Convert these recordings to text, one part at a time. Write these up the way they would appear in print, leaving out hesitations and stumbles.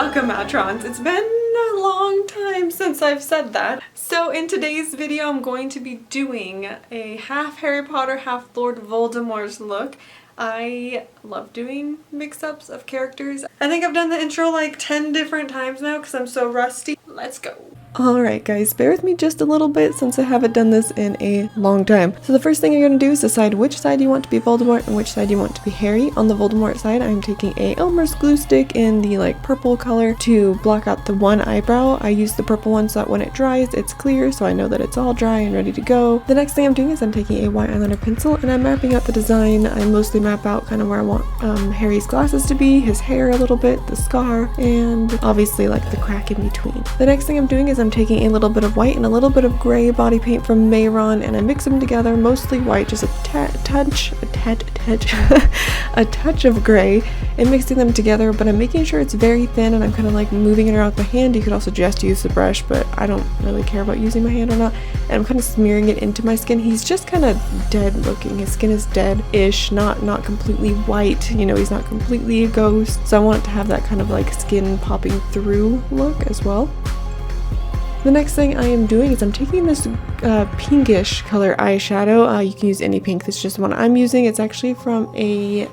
Welcome, Maotrons. It's been a long time since I've said that. So in today's video, I'm going to be doing a half Harry Potter, half Lord Voldemort's look. I love doing mix-ups of characters. I think I've done the intro like 10 different times now because I'm so rusty. Let's go. Alright guys, bear with me just a little bit since I haven't done this in a long time. So the first thing you're going to do is decide which side you want to be Voldemort and which side you want to be Harry. On the Voldemort side, I'm taking a Elmer's glue stick in the like purple color to block out the one eyebrow. I use the purple one so that when it dries, it's clear, so I know that it's all dry and ready to go. The next thing I'm doing is I'm taking a white eyeliner pencil and I'm mapping out the design. I mostly map out kind of where I want Harry's glasses to be, his hair a little bit, the scar, and obviously like the crack in between. The next thing I'm doing is I'm taking a little bit of white and a little bit of gray body paint from Maotrons and I mix them together, mostly white, just a touch of gray, and mixing them together, but I'm making sure it's very thin and I'm kind of like moving it around with my hand. You could also just use the brush, but I don't really care about using my hand or not. And I'm kind of smearing it into my skin. He's just kind of dead looking. His skin is dead-ish, not completely white, you know, he's not completely a ghost. So I want it to have that kind of like skin popping through look as well. The next thing I am doing is I'm taking this pinkish color eyeshadow. You can use any pink, this is just the one I'm using. It's actually from a,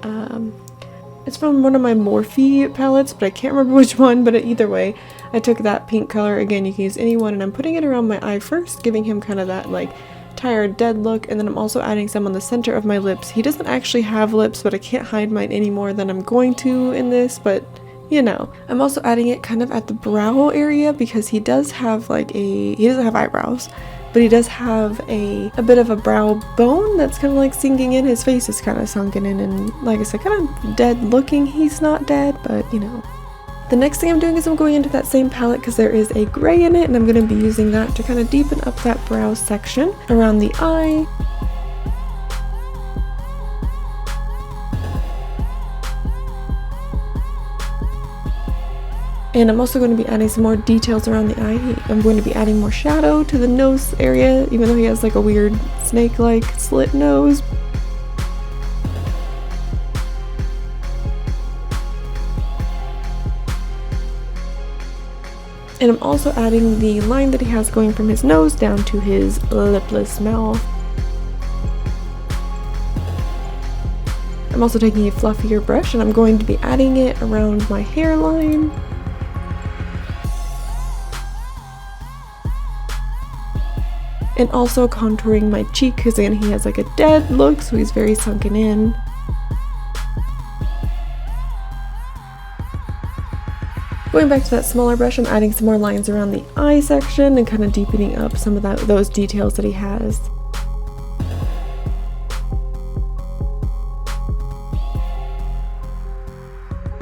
it's from one of my Morphe palettes, but I can't remember which one, but either way, I took that pink color. Again, you can use any one, and I'm putting it around my eye first, giving him kind of that like tired, dead look, and then I'm also adding some on the center of my lips. He doesn't actually have lips, but I can't hide mine any more than I'm going to in this, but you know. I'm also adding it kind of at the brow area because he doesn't have eyebrows, but he does have a bit of a brow bone that's kind of like sinking in. His face is kind of sunken in, and like I said, kind of dead looking. He's not dead, but you know. The next thing I'm doing is I'm going into that same palette because there is a gray in it, and I'm going to be using that to kind of deepen up that brow section around the eye. And I'm also going to be adding some more details around the eye. I'm going to be adding more shadow to the nose area, even though he has like a weird snake-like slit nose. And I'm also adding the line that he has going from his nose down to his lipless mouth. I'm also taking a fluffier brush and I'm going to be adding it around my hairline. And also contouring my cheek because again he has like a dead look, so he's very sunken in. Going back to that smaller brush, I'm adding some more lines around the eye section and kind of deepening up some of those details that he has.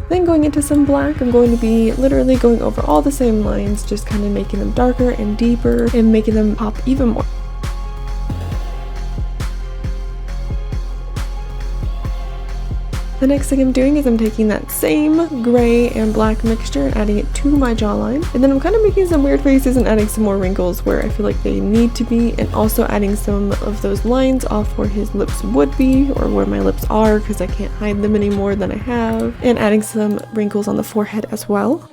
Then going into some black, I'm going to be literally going over all the same lines, just kind of making them darker and deeper and making them pop even more. The next thing I'm doing is I'm taking that same gray and black mixture and adding it to my jawline. And then I'm kind of making some weird faces and adding some more wrinkles where I feel like they need to be, and also adding some of those lines off where his lips would be or where my lips are because I can't hide them any more than I have, and adding some wrinkles on the forehead as well.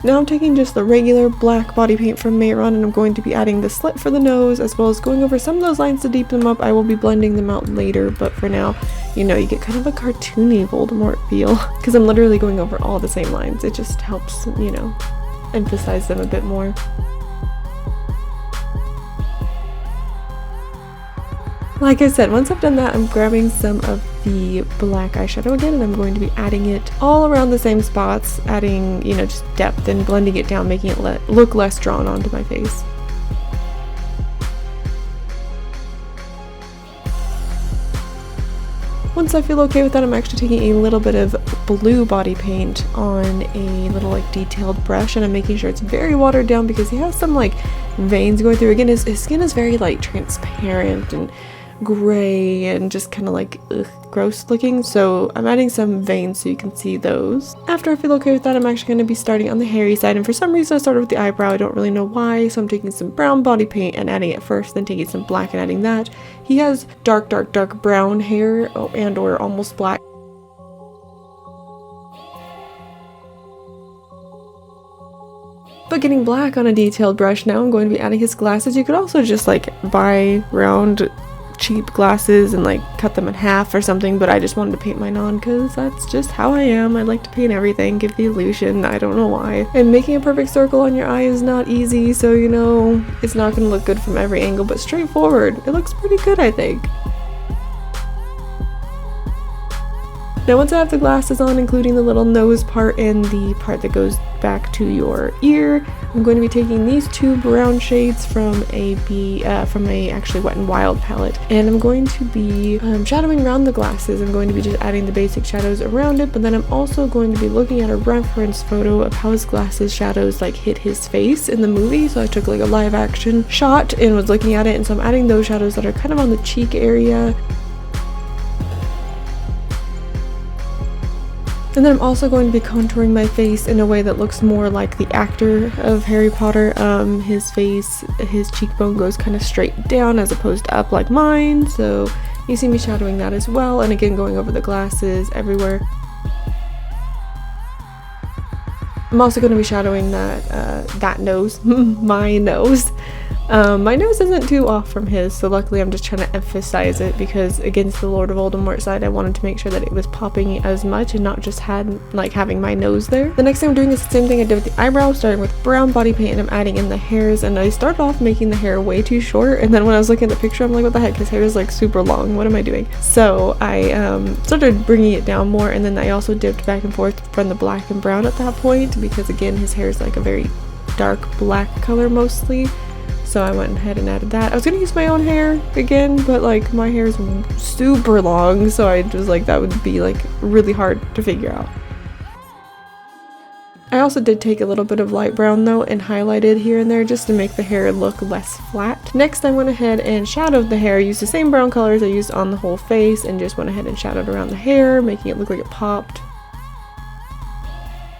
Now I'm taking just the regular black body paint from Maotrons and I'm going to be adding the slit for the nose as well as going over some of those lines to deepen them up. I will be blending them out later, but for now, you know, you get kind of a cartoony Voldemort feel because I'm literally going over all the same lines. It just helps, you know, emphasize them a bit more. Like I said, once I've done that, I'm grabbing some of the black eyeshadow again and I'm going to be adding it all around the same spots, adding, you know, just depth and blending it down, making it look less drawn onto my face. Once I feel okay with that, I'm actually taking a little bit of blue body paint on a little like detailed brush and I'm making sure it's very watered down because he has some like veins going through. Again, his skin is very like transparent and gray and just kind of like gross looking. So I'm adding some veins so you can see those. After I feel okay with that, I'm actually going to be starting on the hairy side, and for some reason I started with the eyebrow. I don't really know why, so I'm taking some brown body paint and adding it first, then taking some black and adding that. He has dark brown hair and or almost black. But getting black on a detailed brush, now I'm going to be adding his glasses. You could also just like buy round cheap glasses and like cut them in half or something, but I just wanted to paint mine on because that's just how I am. I like to paint everything, give the illusion. I don't know why. And making a perfect circle on your eye is not easy, so you know, it's not going to look good from every angle, but straightforward, it looks pretty good, I think. Now once I have the glasses on, including the little nose part and the part that goes back to your ear, I'm going to be taking these two brown shades from a actually Wet n Wild palette, and I'm going to be shadowing around the glasses. I'm going to be just adding the basic shadows around it, but then I'm also going to be looking at a reference photo of how his glasses shadows like hit his face in the movie. So I took like a live action shot and was looking at it, and so I'm adding those shadows that are kind of on the cheek area. And then I'm also going to be contouring my face in a way that looks more like the actor of Harry Potter. His face, his cheekbone goes kind of straight down as opposed to up like mine. So you see me shadowing that as well. And again, going over the glasses everywhere. I'm also going to be shadowing that nose, my nose. My nose isn't too off from his, so luckily I'm just trying to emphasize it because against the Lord of Voldemort side, I wanted to make sure that it was popping as much and not just having my nose there. The next thing I'm doing is the same thing I did with the eyebrows, starting with brown body paint, and I'm adding in the hairs. And I started off making the hair way too short, and then when I was looking at the picture, I'm like, what the heck, his hair is like super long, what am I doing? So I started bringing it down more, and then I also dipped back and forth from the black and brown at that point because again, his hair is like a very dark black color mostly. So I went ahead and added that. I was gonna use my own hair again, but like my hair is super long, so I was like, that would be like really hard to figure out. I also did take a little bit of light brown though and highlighted here and there just to make the hair look less flat. Next I went ahead and shadowed the hair, used the same brown colors I used on the whole face, and just went ahead and shadowed around the hair, making it look like it popped.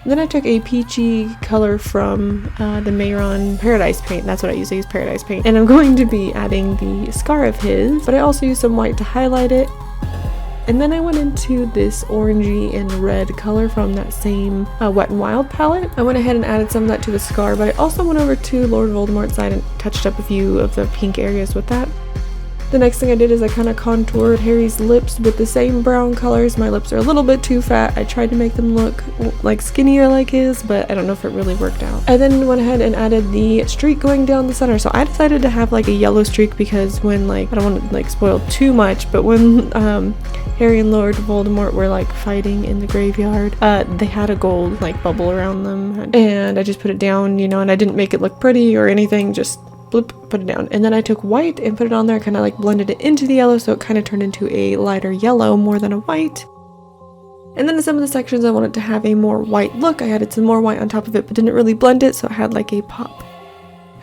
Then I took a peachy color from the Maotrons Paradise paint. That's what I use Paradise paint. And I'm going to be adding the scar of his, but I also used some white to highlight it. And then I went into this orangey and red color from that same Wet n Wild palette. I went ahead and added some of that to the scar, but I also went over to Lord Voldemort's side and touched up a few of the pink areas with that. The next thing I did is I kind of contoured Harry's lips with the same brown colors. My lips are a little bit too fat. I tried to make them look like skinnier like his, but I don't know if it really worked out. I then went ahead and added the streak going down the center. So I decided to have like a yellow streak because when like, I don't want to like spoil too much, but when Harry and Lord Voldemort were like fighting in the graveyard, they had a gold like bubble around them, and I just put it down, you know, and I didn't make it look pretty or anything, just bloop, put it down. And then I took white and put it on there, kind of like blended it into the yellow, so it kind of turned into a lighter yellow more than a white. And then in some of the sections I wanted to have a more white look. I added some more white on top of it, but didn't really blend it, so it had like a pop.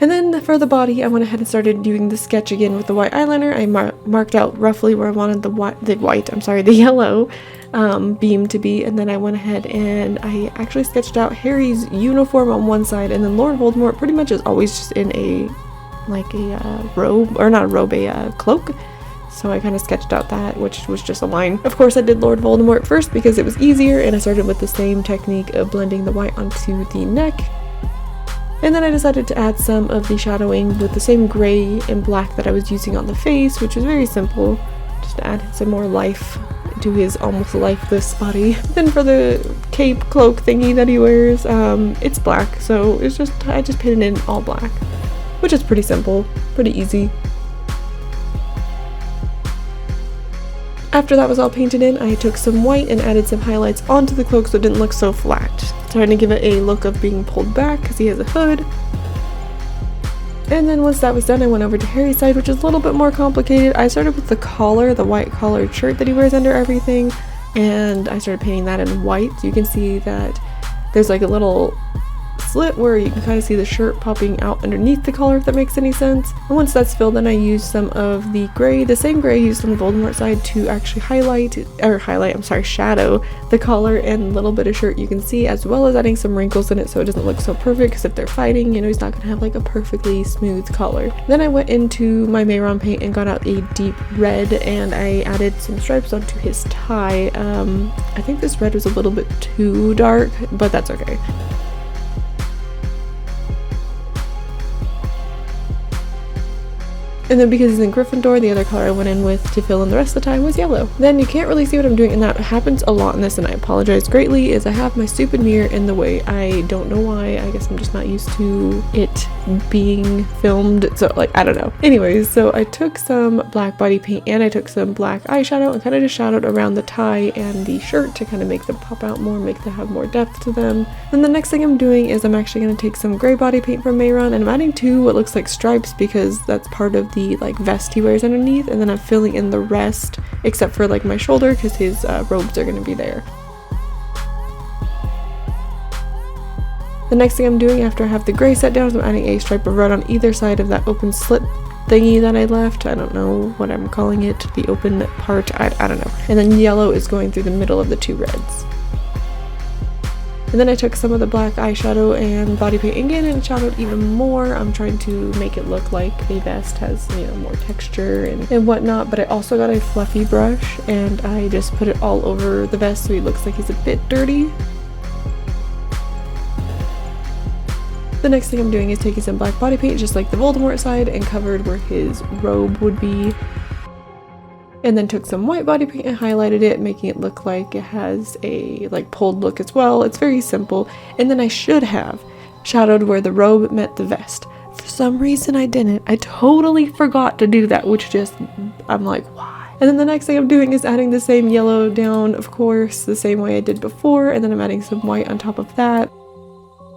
And then for the body, I went ahead and started doing the sketch again with the white eyeliner. I marked out roughly where I wanted the yellow beam to be, and then I went ahead and I actually sketched out Harry's uniform on one side, and then Lord Voldemort pretty much is always just in a robe, or not a robe, a cloak. So I kind of sketched out that, which was just a line. Of course I did Lord Voldemort first because it was easier, and I started with the same technique of blending the white onto the neck. And then I decided to add some of the shadowing with the same gray and black that I was using on the face, which is very simple, just to add some more life to his almost lifeless body. Then for the cape cloak thingy that he wears, it's black, so it's just, I just painted in all black, which is pretty simple, pretty easy. After that was all painted in, I took some white and added some highlights onto the cloak so it didn't look so flat, trying to give it a look of being pulled back because he has a hood. And then once that was done, I went over to Harry's side, which is a little bit more complicated. I started with the collar, the white collared shirt that he wears under everything, and I started painting that in white. You can see that there's like a little slit where you can kind of see the shirt popping out underneath the collar, if that makes any sense. And once that's filled, then I used some of the gray, the same gray I used on the Voldemort side, to actually shadow the collar and little bit of shirt you can see, as well as adding some wrinkles in it so it doesn't look so perfect, because if they're fighting, you know, he's not gonna have like a perfectly smooth collar. Then I went into my Maoron paint and got out a deep red, and I added some stripes onto his tie. I think this red was a little bit too dark, but that's okay. And then because he's in Gryffindor, the other color I went in with to fill in the rest of the time was yellow. Then you can't really see what I'm doing, and that happens a lot in this, and I apologize greatly, is I have my stupid mirror in the way. I don't know why. I guess I'm just not used to it being filmed, so like, I don't know. Anyways, so I took some black body paint and I took some black eyeshadow and kind of just shadowed around the tie and the shirt to kind of make them pop out more, make them have more depth to them. Then the next thing I'm doing is I'm actually going to take some gray body paint from Maoron, and I'm adding two what looks like stripes because that's part of the like vest he wears underneath, and then I'm filling in the rest except for like my shoulder because his robes are going to be there. The next thing I'm doing after I have the gray set down is I'm adding a stripe of red on either side of that open slit thingy that I left. I don't know what I'm calling it, the open part, I don't know. And then yellow is going through the middle of the two reds. And then I took some of the black eyeshadow and body paint again and shadowed even more. I'm trying to make it look like a vest has, you know, more texture and whatnot, but I also got a fluffy brush and I just put it all over the vest so he looks like he's a bit dirty. The next thing I'm doing is taking some black body paint, just like the Voldemort side, and covered where his robe would be. And then took some white body paint and highlighted it, making it look like it has a like pulled look as well. It's very simple. And then I should have shadowed where the robe met the vest. For some reason I didn't. I totally forgot to do that, which just, I'm like, why? And then the next thing I'm doing is adding the same yellow down, of course, the same way I did before. And then I'm adding some white on top of that.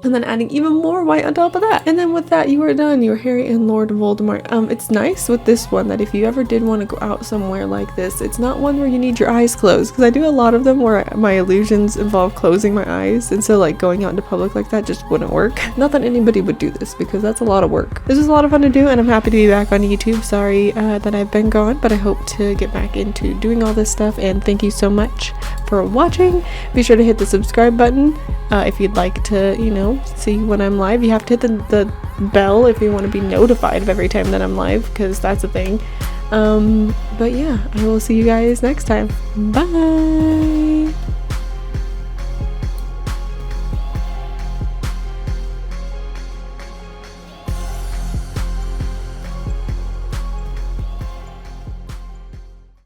And then adding even more white on top of that. And then with that, you are done. You're Harry and Lord Voldemort. It's nice with this one that if you ever did want to go out somewhere like this, it's not one where you need your eyes closed, because I do a lot of them where my illusions involve closing my eyes, and so like going out into public like that just wouldn't work. Not that anybody would do this, because that's a lot of work. This is a lot of fun to do, and I'm happy to be back on YouTube. Sorry that I've been gone, but I hope to get back into doing all this stuff, and thank you so much for watching. Be sure to hit the subscribe button if you'd like to, you know, see when I'm live. You have to hit the bell if you want to be notified of every time that I'm live, because that's a thing. But yeah, I will see you guys next time. Bye!